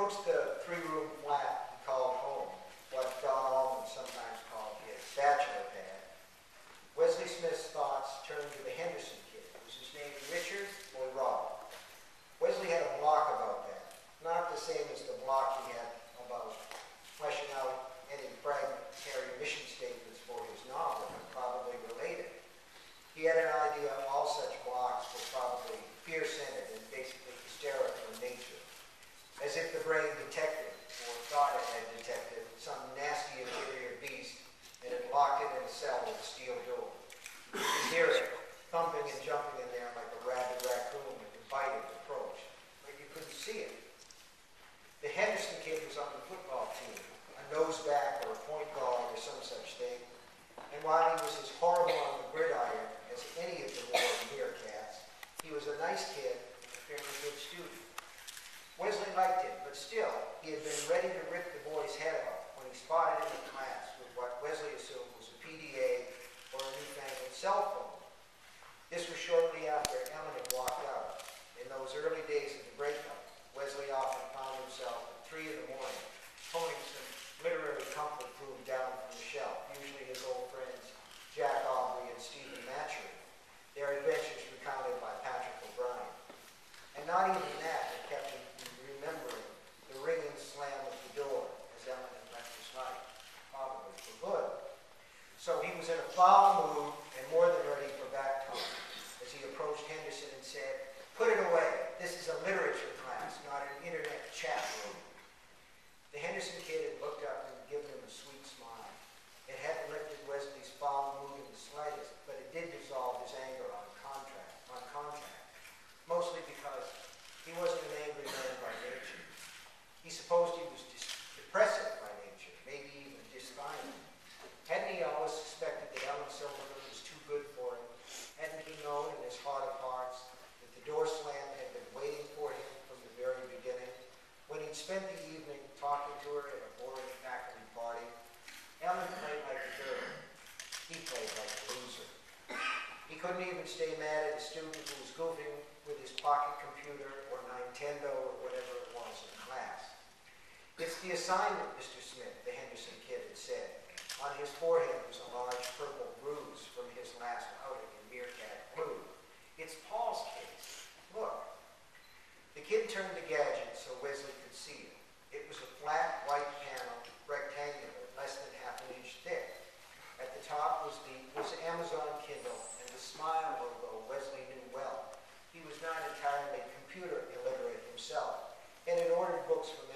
approached the three-room flat he called home, what Don Allman sometimes called his bachelor pad, Wesley Smith's thoughts turned to the Henderson kid. Was his name Richard or Rob? Wesley had a block about that, not the same as the block he had about fleshing out any fragmentary mission statements for his novel, but probably related. He had an idea all such blocks were probably fear-centered and basically hysterical in nature, as if the brain detected, or thought it had detected, some nasty interior beast and had locked it in a cell with a steel door. You could hear it thumping and jumping in there like a rabid raccoon that invited approach, but you couldn't see it. The Henderson kid was on the football team, a noseback or a point guard or some such thing, and while he was as horrible on the gridiron as any of the more meerkats, he was a nice kid and a fairly good student. Wesley liked him, but still, he had been ready to rip the boy's head off when he spotted him in class with what Wesley assumed was a PDA or a newfangled cell phone. This was shortly after Ellen had walked out. In those early days of the breakup, Wesley often found himself at 3 in the morning, pulling some literary comfort food down from the shelf, usually his old friends Jack Aubrey and Stephen Matchery, their adventures recounted by Patrick O'Brien. And not even that had kept him from remembering the ringing slam of the door as Ellen had left his life, probably for good. So he was in a foul mood and more than ready for back talk as he approached Henderson and said, "Put it away. This is a literature class, not an internet chat room." The Henderson kid had looked up and given him a sweet smile. It hadn't lifted Wesley's foul mood in the slightest, but it did dissolve his anger on contact, mostly because he wasn't an angry man by nature. He supposed he was depressive by nature, maybe even despondent. Hadn't he always suspected that Ellen Silverman was too good for him? Hadn't he known in his heart of hearts that the door slam had been waiting for him from the very beginning? When he'd spent the evening talking to her at a boring faculty party, Ellen played like a girl. He played like a loser. He couldn't even stay mad at a student who was goofing with his pocket computer or Nintendo or whatever it was in class. "It's the assignment, Mr. Smith," the Henderson kid had said. On his forehead was a large purple bruise from his last outing in Meerkat Blue. "It's Paul's case. Look." The kid turned the gadget so Wesley could see it. It was a flat white panel, rectangular, less than half an inch thick. At the top was Amazon Kindle and the smile logo Wesley knew well. He was not entirely computer illiterate himself and had ordered books from